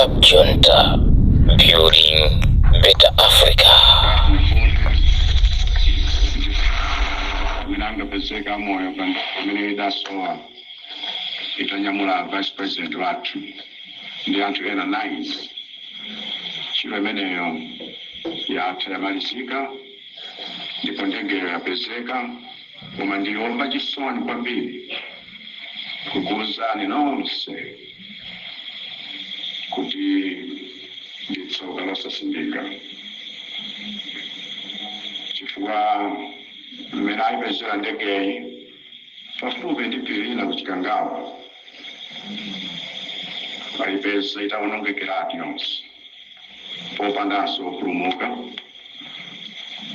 Up Junta, building better Africa. Minanga peseka moyo kandi kumene dasowa itanyamula vice president wathu ndi anthu ena nice chilo imeneyo yatha yamalizika ndipo ndegeyo yapezeka koma ndiyomba chisoni kwambiri kukuwuzani nonse kuti nditsoka losasindika chifukwa mmene ayipezera ndegeyi pafupi ndipirira kuchikangawa ayipeza itawonongekeratu yonse popandanso kupulumuka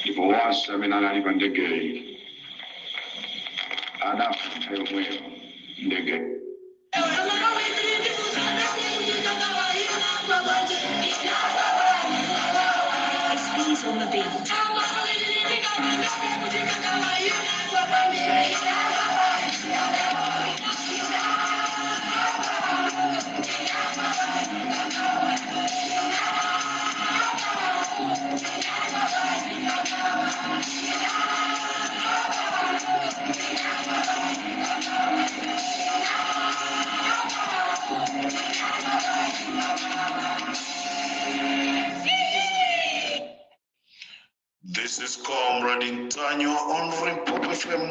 ndipo wonse amene anali pa ndegeyi adafa nthawi yomweyo ndegeyi. He's on the beat. This is Comrade Ntanyo on Rimpopo FM,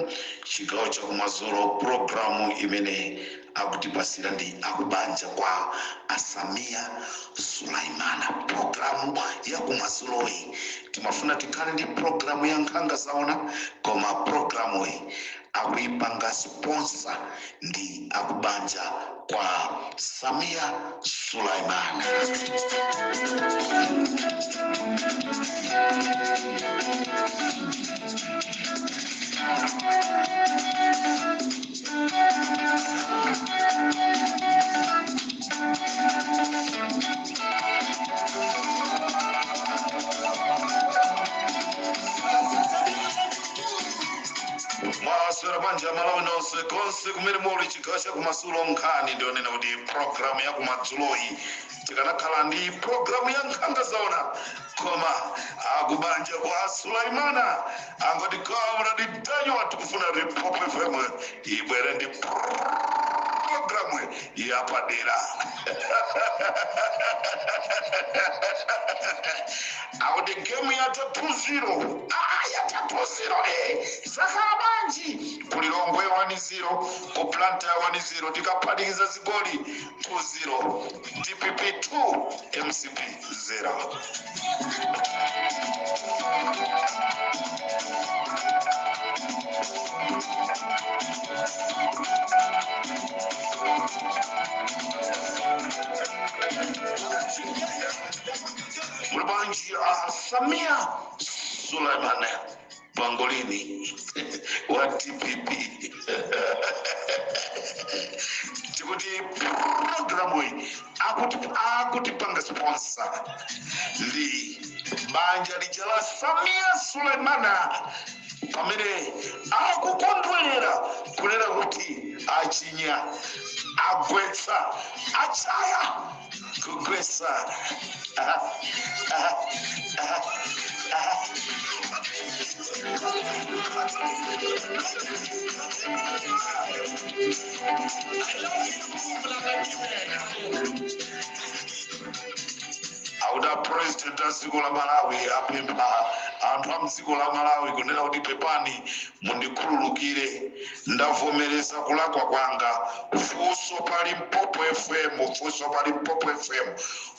chigawo cha kumazoro programu imene akutipasira ndi akubanja kwa Samia Sulaimana. Programu ya kumazoroi timafuna tikhale ndi programu ya nkhanga zaona, koma programu hii akuipanga sponsor ndi akubanja kwa Samia Sulaimana. Mwaswera banja Malawi nonse konse kumene muli chigawo cha kumasulo nkhani ndionena kuti programu ya kumadzuloyi tikanakhala ndi programu ya nkhanga zaona, koma akubanja kwa Sulaimana angoti Comrade Ntanyo wathu kufuna Rimpopo FM ibwere ndi programu yapadera. Akuti game yata 2-0 yata 2-0 Sakabanji kulilongwe 1-0 kuplanta 1-0 tikapadikiza zigoli 2-0 DPP 2 MCP 0. Mulabanji Samia Sulaimana Pangolini wa DPP tikuti programu hii akutipanga sponsor ndi banja lijala Samia Sulaimana pamene akukondwelera kunena kuti achinya agwetsa achaya kugwesa Auda president asiko la Malawi apempa anthu amdziko la Malawi kunena kuti pepani mundikhululukire ndavomereza kulakwa kwanga. Funso pali Rimpopo FM, funso pali Rimpopo FM.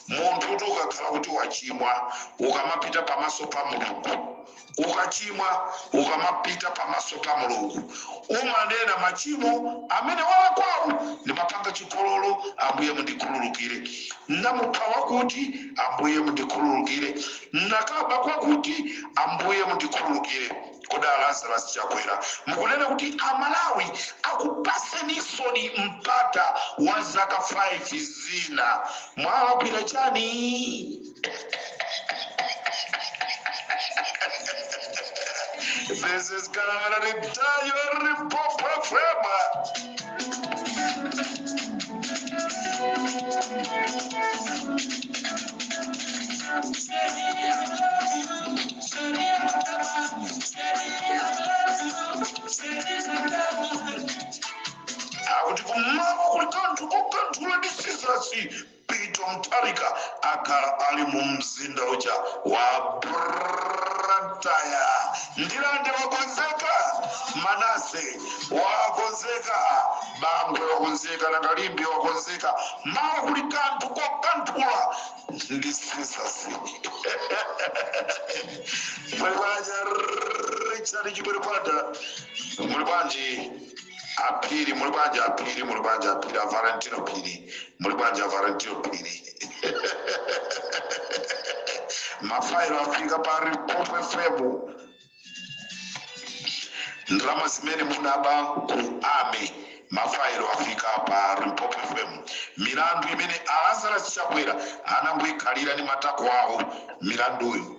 Munthu ukakhala kuti wachimwa ukamapita pamaso pa Mulungu, ukachimwa ukamapita pamaso pa Mulungu umanena machimo amene walakwawo ndimapanga chikololo, Ambuye mundikhululukire. Ndamuphawa kuti Ambuye mundikhululukire. Ndakaba kwakuti Ambuye mundikhululukire. Koda Lazarus Chakwera mukunena kuti Amalawi akupasenisoni mpata wa zaka 5 zina mwalakwira chani? This is Comrade Ntanyo Rimpopo FM. Costas Pito Mtarika akala ali mu mzinda uja wa Blantyre. Ndilande wakonzeka, Manase wakonzeka, Bangwe wakonzeka, na Kalimbi wakonzeka, mawa kuli kantu kwa kantula ndisisasi. Mwalibaja Richard Jiburipata Mwalibanji Apiri, Mulibanja Apiri, Mulibanja Apiri, Valentino Piri, Mulibanja Valentino Piri. Mafairo Afrika pari Pope Febu. Ndrama zimene munaba ku ame. Mafairo Afrika pari Pope Febu. Mirandu imene Lazarus Chakwera anangoikalira ni matako awo mirandu uyu.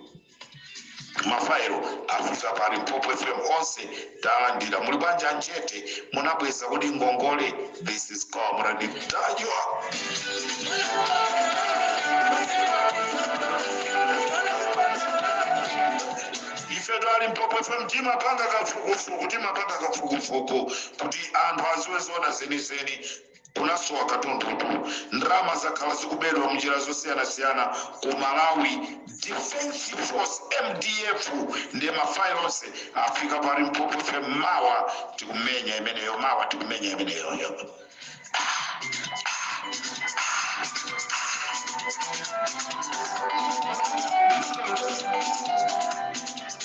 Mafairo Afrika pari Pope FM onse talandira mulibanja njete munabweza kudi ngongole. This is Comrade Tajwa. Ifedwali Pope FM tima panga kafukufuku kuti anthu aziwezona zenizeni kunasowa katundutu. Ndrama zakhala zikubedwa munjira zosiyana ku Malawi Defensive Force MDF ndi mafairo onse Afrika pari Pope FM mawa tikumenya imeneyo, mawa tikumenya imeneyo.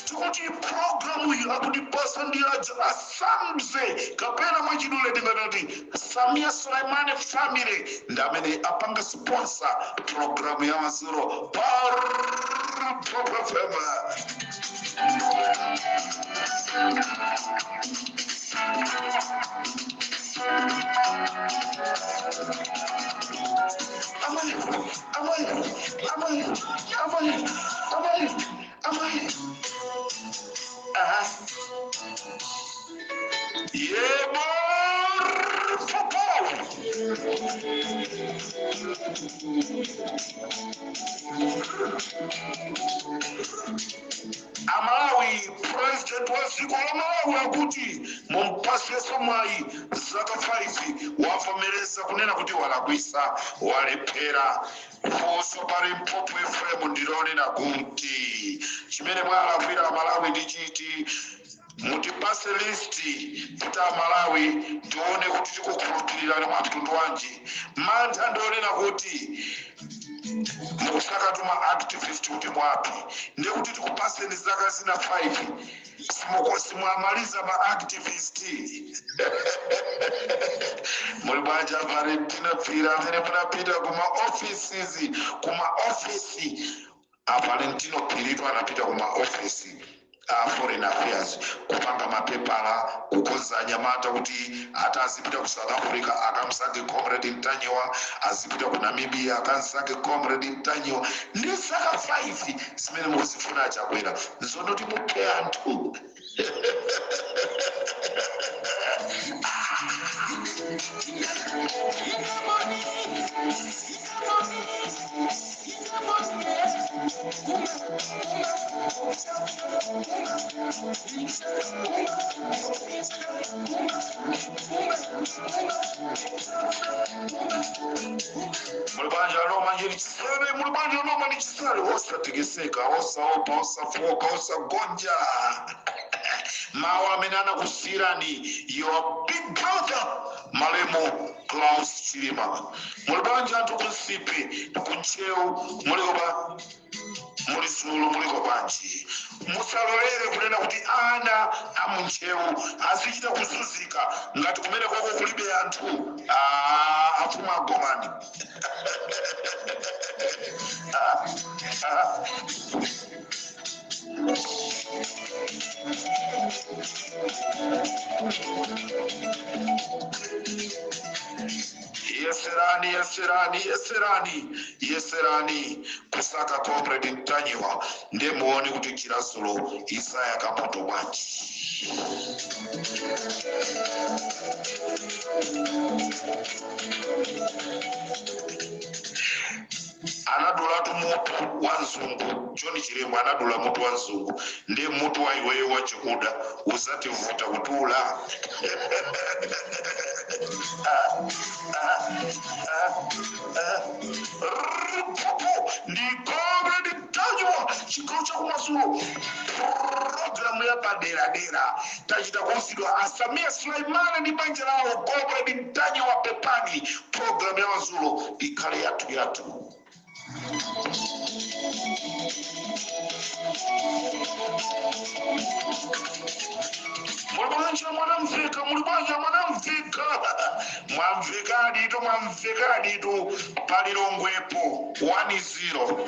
Tukuti programu hii akudi pasandi asamze kapena mwachidule dingadati Samia Sulaimane family ndamene apanga sponsor programu ya mazuro par Pope FM. Amai. Amalawi president wa ziko la Malawi akuti mumpase somai zaka 5 wavomereza kunena kuti walakwisa walephera. Foso pari Pope FM ndilonena kuti chimene mwalakwira Malawi ndichiti mutipase listi kuti Malawi tione kuti tikukhulupirira mwa mtundu wanji. Mantha ndionena kuti mukusakatuma activist kuti mwapi ndekuti tikupaseni zaka zina 5 simwamaliza ma activist. Mulibanja Valentino Pira amene munapita kuma office Valentino Pira anapita kuma office Foreign Affairs kupanga mapepala kukonza nyamata kuti atazipita ku South Africa akamsake Comrade Ntanyiwa, azipita ku Namibia akansake Comrade Ntanyiwa. Ndi zaka 5 zimene muzifuna Chakwera nzonoti mupe anthu. Mulibanja Roma njichisale, mulibanja Roma njichisale, osa tegeseka, osa opa, osa foka, osa gonja. Mawa menana kusirani, your big brother, Malemo Klaus Chilima. Mulibanja tukunsipi, tukuncheu, muligoba, mulisulu, muligobanji. Musalolere kunena kuti ana amuncheu, asichita kuzuzika, ngati kumene kwako kulibe anthu, afuma gomani. Yeserani kusaka Comrade Ntanyiwa nde muone kuti chirasulo Isaya kamoto wanji. Anadula tu mutu wanzungu, John Chiremba anadula mutu wanzungu, nde mutu wa iwewe wachikuda, usati vuta kutula. Comrade Ntanyiwa chigawo chakumasulu. Programu ya padera tachita kuusidwa Asamia Sulaimani ndi banja lawo Comrade Ntanyiwa pepani. Programu ya mazulu ikhale yathu. Mulibanja mwanamvika mwamvikadi tu palilongwepo 1-0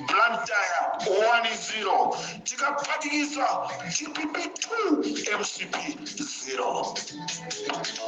Blantyre 1-0 tikaphatikisa GPP 2 MCP 0.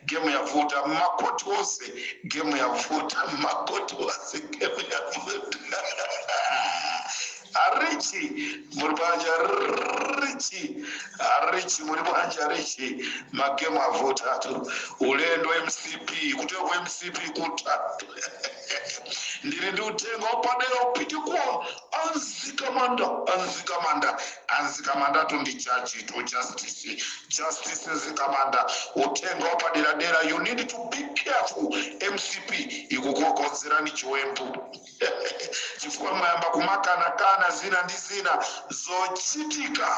Game ya vuta makoti wose game ya vuta Arichi mulibanja Arichi magemu avotatu ulendo MCP kuteko MCP kutatu ndiri ndi utenga opadera upitikwa anzikamanda tundi jaji to justice zikamanda utenga opadera you need to be careful MCP ikukokonzerani chiwembu chifukwa mayamba kumakana zina ndi zina zochitika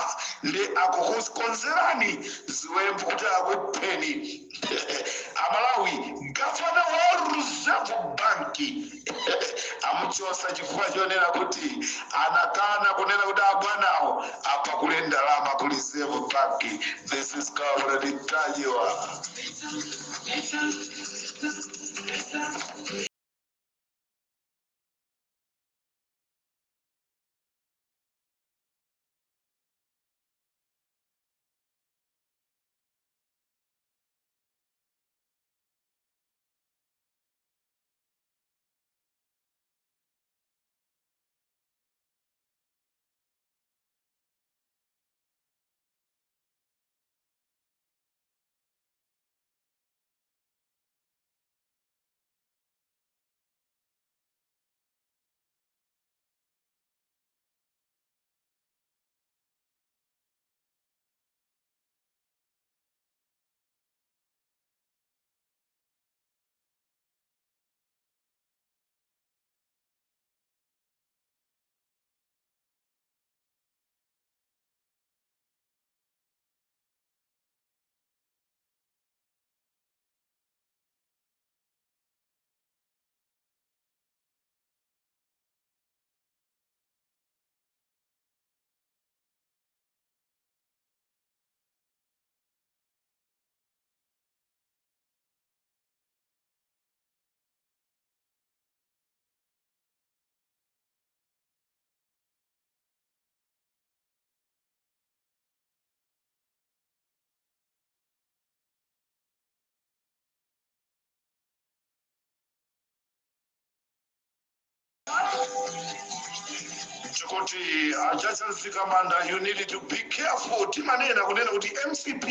ndi akukonzerani ziwembu kuti akupheni Amalawi gavana wa Reserve Bank amuchosa chifukwa chonena kuti anakana kunena kuti abwanawo apa kule ndalama ku Reserve Bank. This is Comrade Ntanyiwa. Chikuti ajaja zikamanda you need to be careful timanena kunena kuti MCP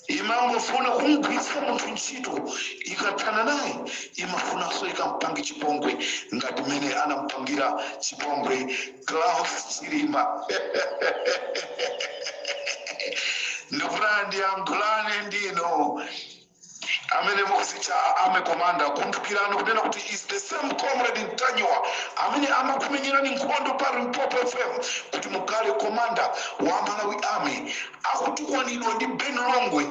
imangofuna kumugwisa munthu ntchito ikathana naye imafunanso ikampange chipongwe ngati mene anampangira chipongwe Klaus Chilima. Ndikufuna ndiyankhulane ndino amene mozicha amekomanda kumbukirani kunena kuti is the same Comrade Ntanyiwa amene amakumenyerani nkhondo pa Limpopo FM kuti mukale komanda wa Malawi Army akutukwanidwa ndi Ben Longwe.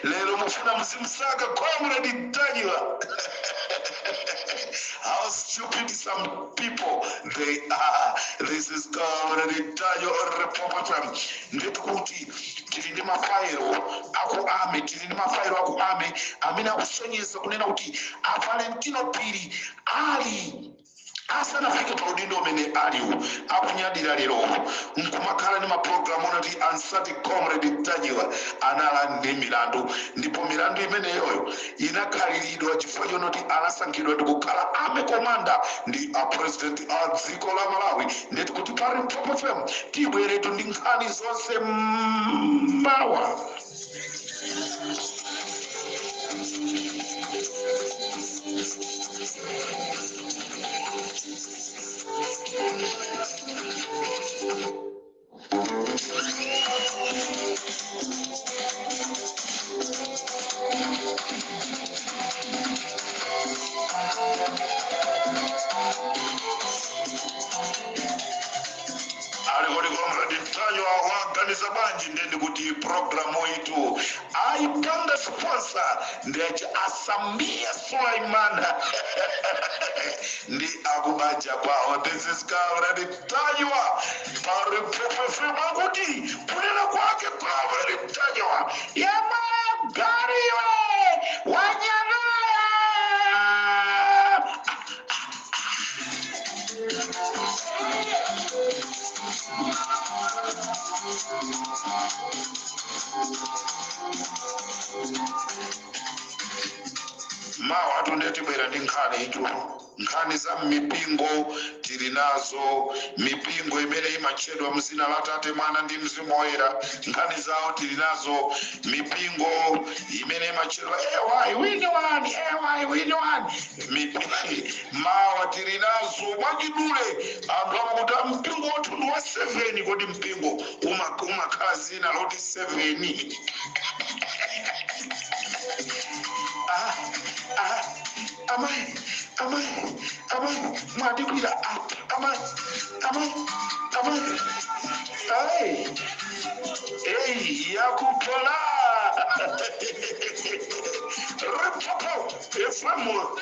Lero mufuna mzimsaka Comrade Ntanyiwa. How stupid some people they are. This is Comrade Ntanyiwa on Limpopo FM. Ndikuti tilinde mafairo aku ame amene akusonyeza kunena kuti a Valentino Pili ali asanafike pa udindo umene aliwo akunyadira lero nkumakhala ndi mapulogalamu onati ansati comrade Tajiwa anala ndi milandu ndipo milandu imeneyoyo inakhaliridwa chifukwa chonoti anasankhidwa ndi kukhala ame komanda ndi apresident a dziko la Malawi. Ndeti kuti pali Mphamvu FM tibweretu ndi nkhani zonse mmawa. Waganiza banji ndende kuti programu itu aipanga sponsor ndiye Asambia Sulaiman ndi akubaja kwao. This is Comrade Tajiwa pari profesor kuti kunena kwake Comrade Tajiwa yama gariwe wanyana mawa tundetibwera ndi nkhani itu nkhani za mipingo tili nazo, mipingo imene imatchedwa mzina la Tate Mwana ndi Mzimu Woyera. Nkhani zawo tili nazo, mipingo imene imatchedwa wini wani mawa tili nazo mwachidule. Anthu amakuti mpingo wathu ndi wa 7 kodi mpingo umakhala zina loti 7. Amai, mwadikira amai. Yakupola. Repopo, efemo.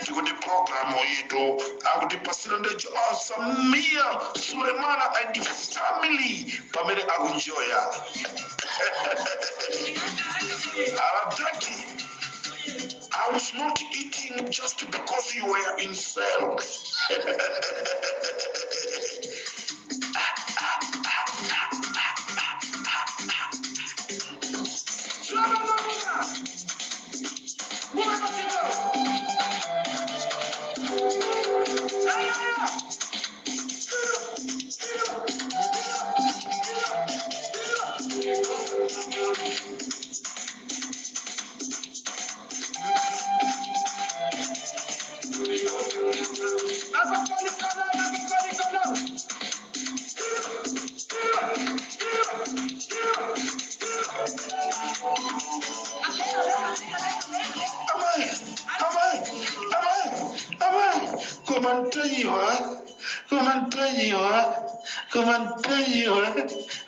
Tikuti programu yitu, akuti pasira ndejo Samia Sulemana and family pamene akunjoya. Aladaki. I was not eating just because you were in cell.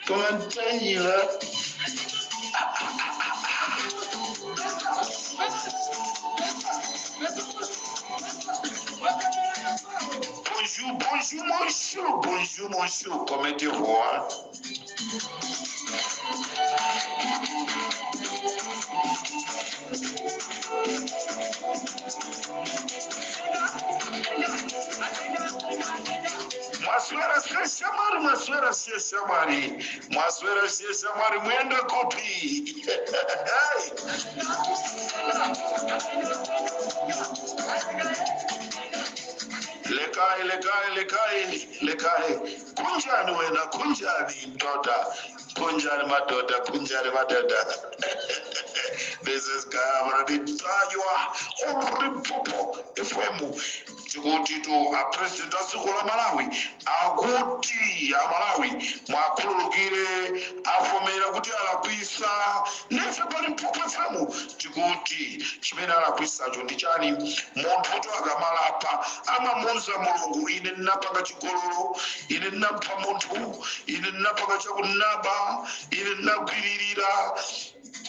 Comantañiwa. Bonjour, monsieur, commettez-vous. Mwaswera shamari mwenda kopi. Lekai. Kunjani wena, kunjani mtoda. Kunjani madada. This is Comrade Tajiwa Oripopo FM. Chikuti tu a president wa dziko la Malawi akuti ya Malawi mwakhululukire afomera kuti alakwisa nefe pali Mphamvu FM. Chikuti chimene alakwisacho ndi chani? Munthu akamalapa amamuuza Mulungu, ine ndinapanga chigololo, ine ndinapha munthu, ine ndinapanga chakunaba, ine ndinagwiririra.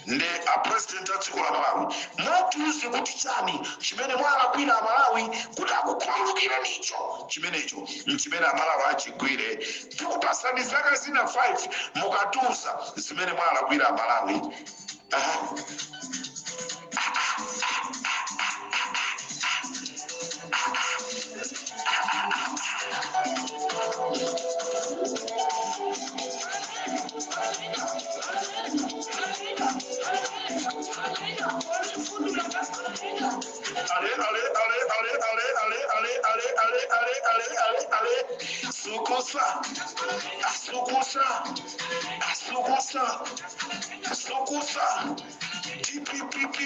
Nde a president a dziko la Malawi motuze kuti chani chimene mwalakwira a Malawi kuti akukhululukire nicho chimenecho chimene a Malawi achigwire. Tikupasani zaka zina 5 mukatuza zimene mwalakwira a Malawi. Sukusa, DPP,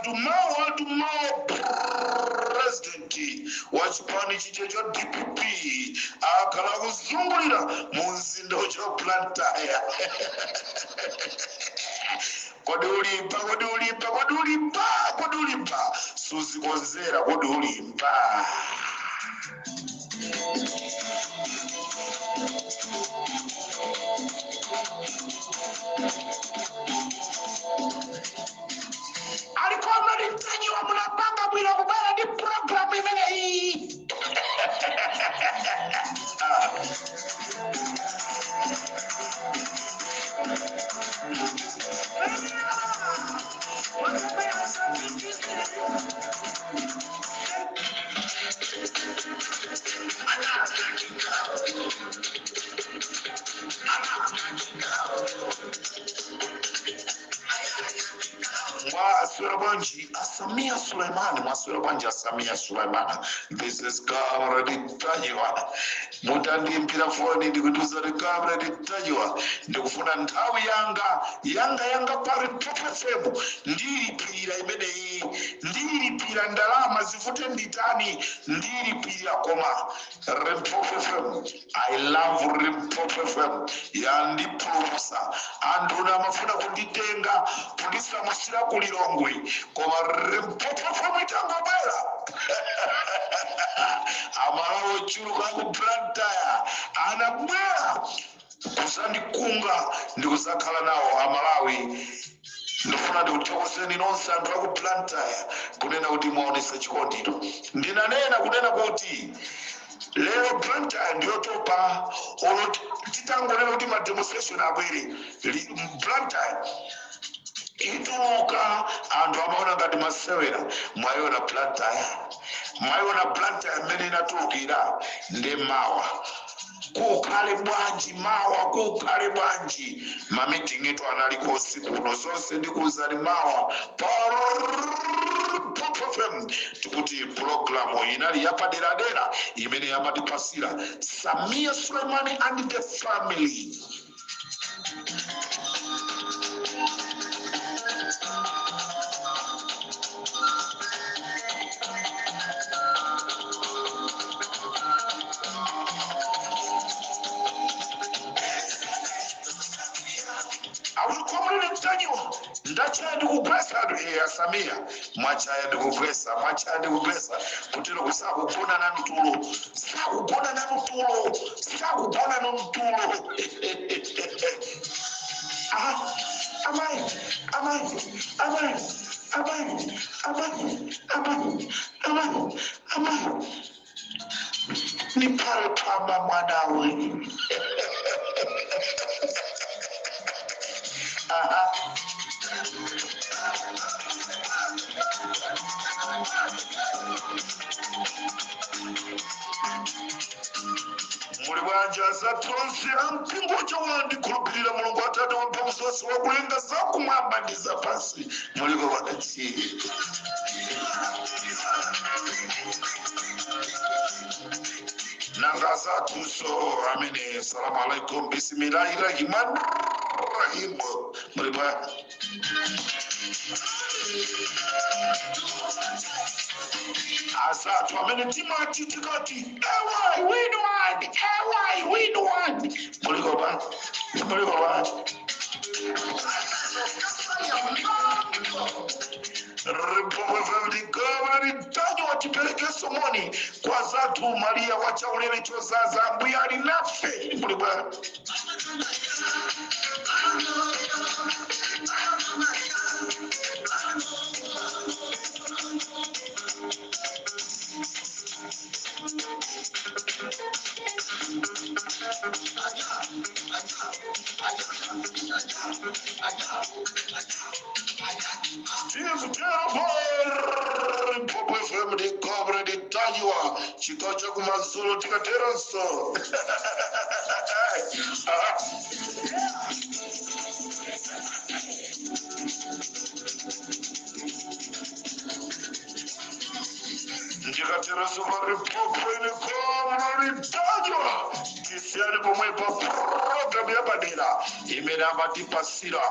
Dumawa, President wachipani chichecho DPP akala kuzungulira munzindo cho plantaya kodi ulimba suzikonzera kodi ulimba alikuwa mnalitanyiwa mnapanga bila kubara di program imene hii Mwasurabanji Asamia Suleimani this is camera ditajiwa mutandimbira foni ndikutuza kamera ditajiwa ndikufuna nthawi yanga pari topefemu ndilipira imene iyi ndilipira ndalama zivute nditani ndilipira koma Rempofefemu I love Rempofefemu yandipromosa anduna mafuna kunditenga kundisamusira kulilongwe koma Rempofefemu itangobera amalawo chuluka ku plantaya anabwera kusandikunga ndikusakhala nawo amalawi ndifuna ndikuthokozeni nonse anthu aku plantaya kunena kuti mwaonesa chikondito ndinanena kunena kuti lero plantaya ndiyotopa olo titangonena kuti mademonstration abwere plantaya ituluka anthu amaona ngati masewera mwaiona plantaya mmene inatulukira ndi mawa kukhale bwanji mamiting etu analiko usiku zonse ndikuuzani mawa POPFM tikuti programu inali yapaderadera imene yamatipasira Samia Suleimani and the family. Ndachaya ndikugwesa ya Samia mwachaya ndikugwesa kutero kusakugona nanutulo amai ni pale pamba mwanawe mulibanja zatonse ampingo chawandi kulupirira mulungu atatu wampamuzi wose wakulenga zakumwamba ndi zapasi muliko wakachi nanga zatuso amene salamu alaikum bismillahirrahmanirrahim muliba asatu amene timati tikati ewai win one muliko ba Ritanyo watipeleke somoni kwa zatu Maria wacha ulele chozaza mbuyari nafe muliba Popo FM de Cobra de Tanywa, Chikocha Kumazulu Tikateranso. Tikateranso Mari Popo de Cobra de Tanywa. Kisiani pomwepo program ya Badira. Imenaba Dipasira.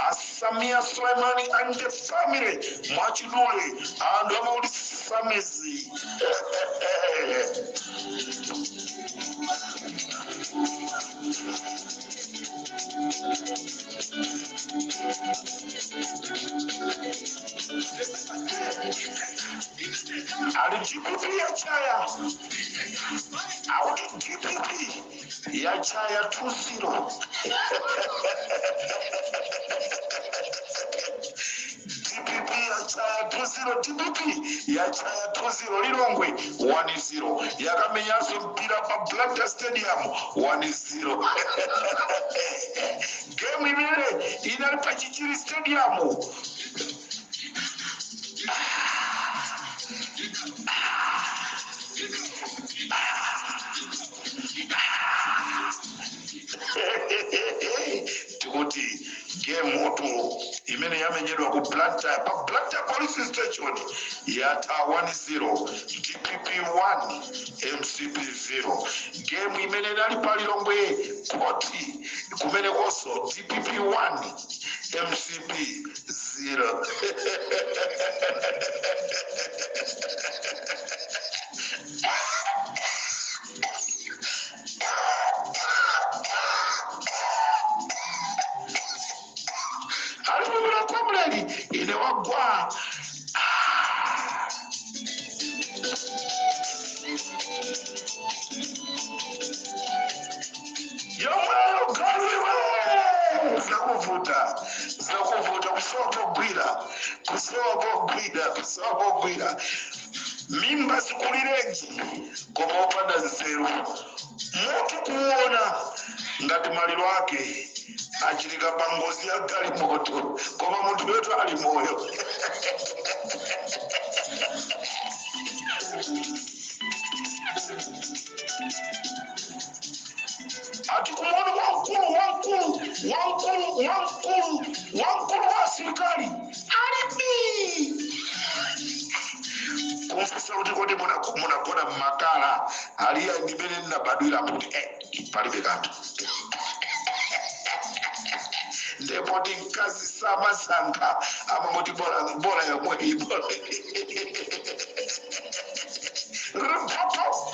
Asamia Suleimani and the family. Mwachidule. And Amaudi Samizi. Ali GPP ya chaya. Audi GPP ya chaya 2-0. GPP ya chaya 2-0. GPP ya chaya 2-0. Lilongwe 1-0. Yakamenyaso mpira pa Black Stadium 1-0. Game imele inali pa Chichiri Stadium. Tukuti game moto imene yamenyedwa ku Blantyre Police Station yata 1-0 DPP 1 MCP 0. Game imene nali pa Lilongwe koti kumene koso DPP 1 MCP 0. Ine wagwa yomwe ugaliwe zakuvuta kusopogwira mimba zikulirenji koma upanda nzeru mutu kuona ngati maliro ake achilika pangozi ya gali moto koma muntu wetu ali moyo. Ati kumwona wankulu wa serikali alibi kumfisa kuti kodi munagona mmakala aliya ndimene ndinabadwira kuti palibe kanthu ndipo tinkazi samasankha amamoti bola yomwe ibola ripoto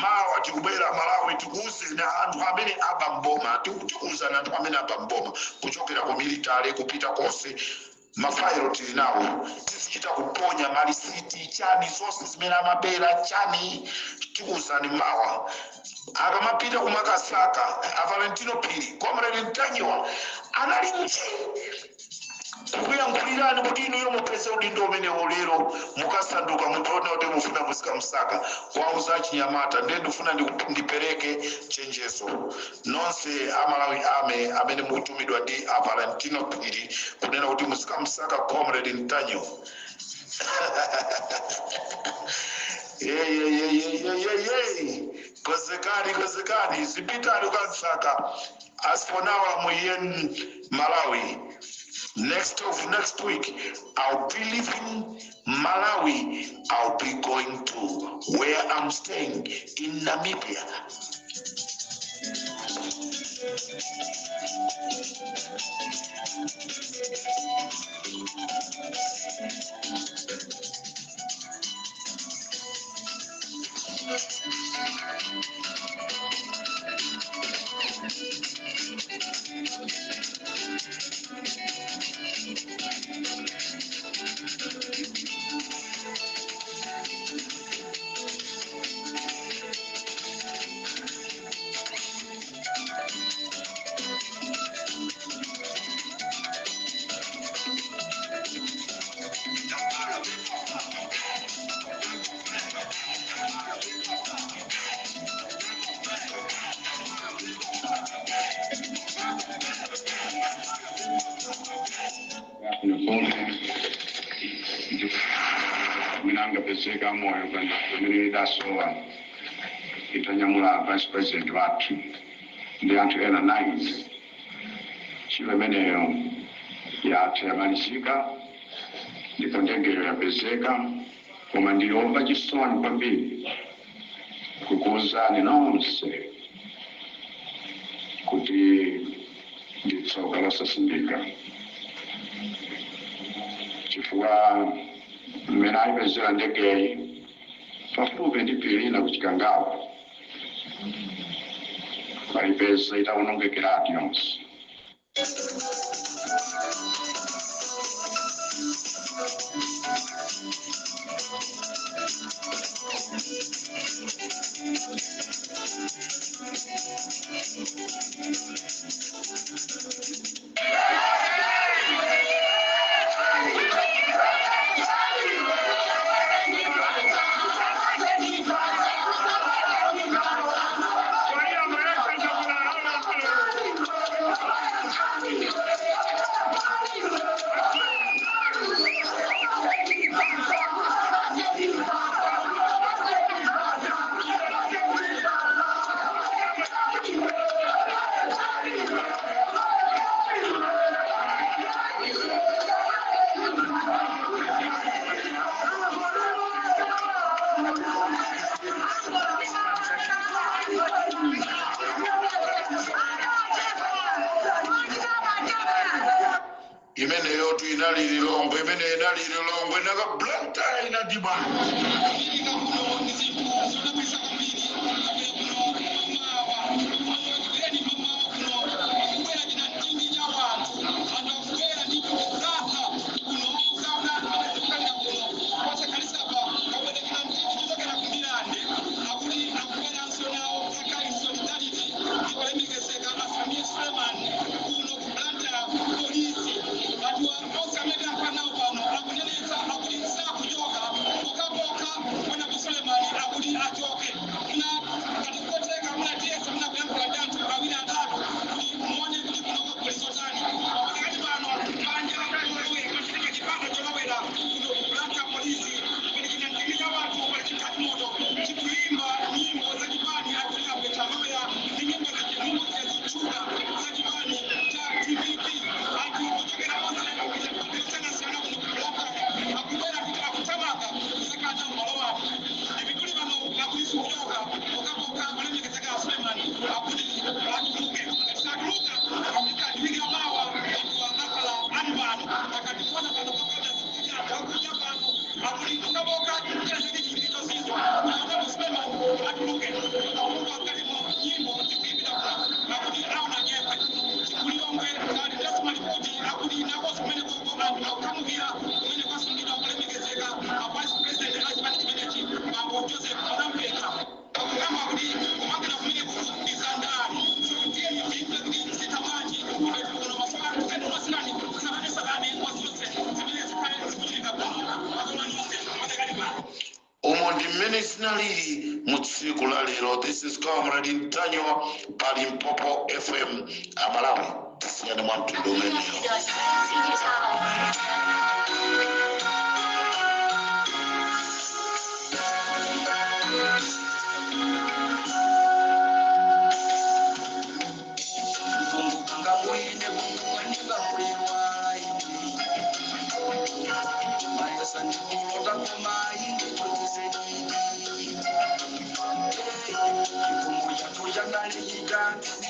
mawa tikubwera Malawi tikuuze na anthu amene aba mboma tikuuza na anthu amene aba mboma kuchokera ku military kupita konse mafairo tili nawo tizichita kuponya malisiti chani zonse zimene amabera chani tikuuzani mawa akamapita kumakasaka a Valentino Pili Comrade Ntanywa anali nchi kuyankhulirani kuti inuyo mupeze udindo umenewo lero mukasanduka mutaona kuti mufuna musika kwauza Chinyamata ndiye ndifuna ndipereke chenjezo nonse amalawi amene mutumidwa ndi a Valentino Pili kunena kuti musika Comrade Ntanywa. Kozekani zipitani ukansaka. As for now I'm in Malawi. Next week, I'll be leaving Malawi. I'll be going to where I'm staying in Namibia. minanga peseka moyo kwenda kumene dasowa itanyamula vice president wathu ndi anthu ena 9 ntchito imeneyo yathu yamalizika ndipo ndengeyo yapezeka koma ndiyomva chisoni kwambiri kukuwuzani nonse kuti nditsoka losasimbika chifukwa mmene ayipezera ndegeyi pafupi ndi pilina kuchikangawa ayipeza itawonongekeratu yonse. Lilongwe naka blanta ina dibana This is Comrade Ntanyo Palimpopo FM Amalawi. Tisiane mwantu domeni.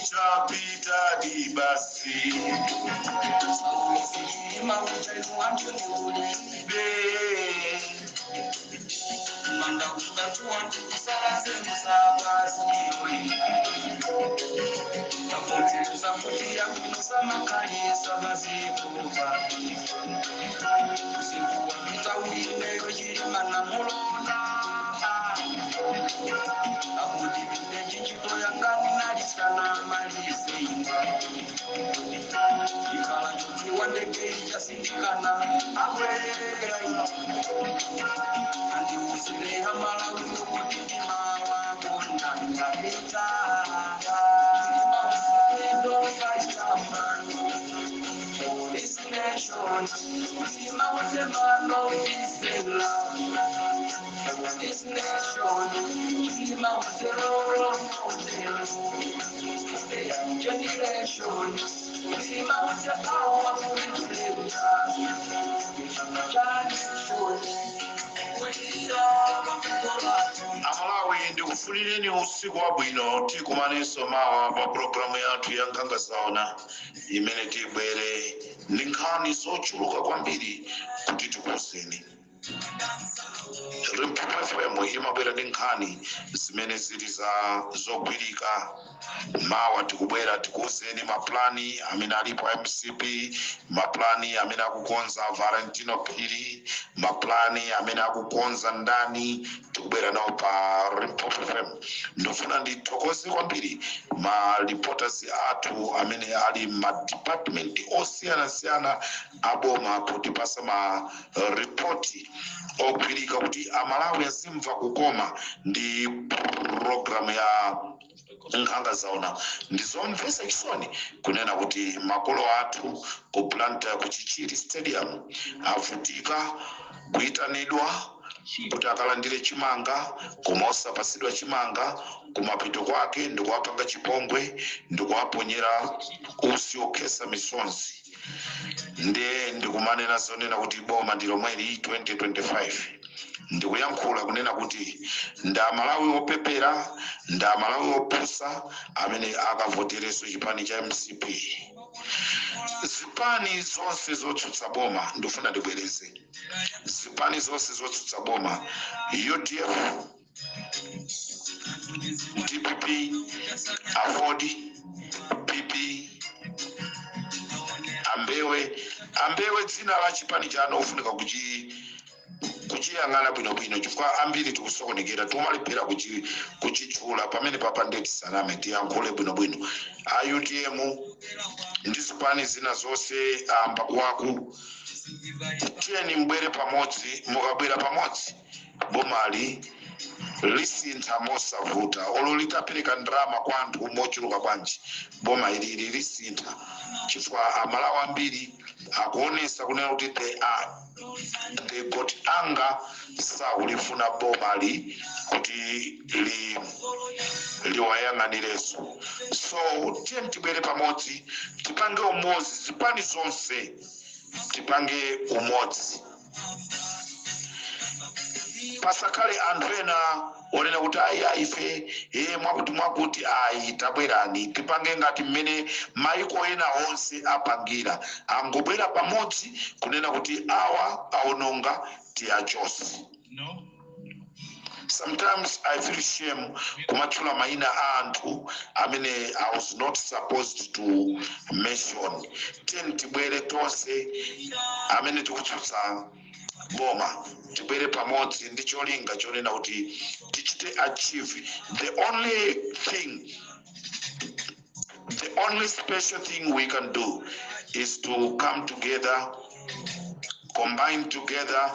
Chapita di basi manda kutatuan kusalaze musabasi tafuti zafuti ya kumusama kani sabazikuva usiku wa mtawine yojima na mulona akudi vile jichito yangani nalisana malize ikala chuti wandege jasindikana awera andi usile hamala ukutiti mawa kondanga mita don't fight someone this nation This nation, generation, see my power Amalawi ndikufunireni usiku wabwino tikumanenso mawa pa programu yathu ya nkhanga zaona imene tibwere ndi nkhani zochuluka kwambiri kuti tikuzeni. Limpopo FM imabwera ndi nkhani zimene zili zogwirika. Mawa tikubwera tikuzeni maplani amene alipo MCP, maplani amene akukonza Valentino Phiri, maplani amene akukonza ndani, tikubwera nawo pa Limpopo FM. Ndofuna ndithokoze kwambiri ma reporters athu amene ali ma department osiyana aboma kutipasa ma report ogwirika kuti Amalawi azimva kukoma ndi programu ya nkhanga zaona. Ndizomvetsa chisoni kunena kuti makolo athu ku Blantyre ku Chichiri Stadium avutika kuitanidwa kuti akalandire chimanga, koma osapasidwa chimanga, kumapito kwake ndikuwapanga chipongwe, ndikuwaponyera usi okhesa misonzi. Ndikumanena zonena kuti boma ndilo mweri 2025 ndikuyankhula kunena kuti ndamalawi opepera, ndamalawi opusa amene akavotereso chipani cha MCP. Zipani zonse zotsutsa boma ndifuna ndibwereze. Zipani zonse zotsutsa boma, UDF, DPP, Afodi, PP, Ambewe dzina la chipani chano ufunika kuchiyang'ana bwinobwino chifukwa ambiri tikusokonekera tomalepera kuchichula pamene papa ndeti saname tiyankhule bwinobwino. AUTM ndi zipani zina zonse amba kwaku tiyeni mbwere pamodzi, mukabwera pamodzi bomali lisintha mosavuta olo litapereka ndrama kwa anthu mochuluka bwanji boma ili lisintha chifukwa Amalawi ambiri akuonesa kunena kuti they got anger sakulifuna bomali kuti liwayang'anireso. So tiyeni tibwere pamodzi tipange umodzi, zipani zonse tipange umodzi. Pasakale anthu ena onena kuti ife mwakuti tabwerani tipange ngati mmene maiko ena onse apangira, angobwera pamodzi kunena kuti awa aononga tiachose. No. Sometimes I feel shame kumatchula maina anthu amene I was not supposed to mention. Tiyeni tibwere tonse amene tikutsutsa boma tibwere pamodzi ndi cholinga chonena kuti tichite achieve the only special thing we can do is to come together, combine together,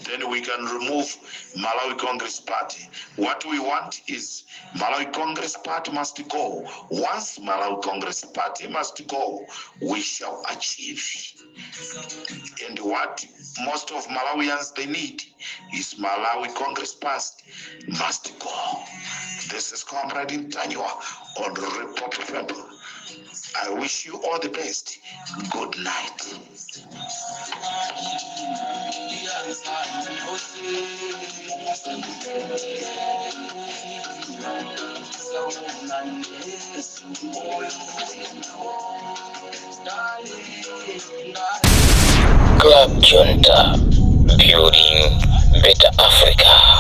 then we can remove Malawi Congress Party. What we want is Malawi Congress Party must go. Once Malawi Congress Party must go, we shall achieve. And what most of Malawians they need is Malawi Congress Party must go. This is Comrade Ntanywa on Report of Rebel. I wish you all the best. Good night. Club Junta, building better Africa.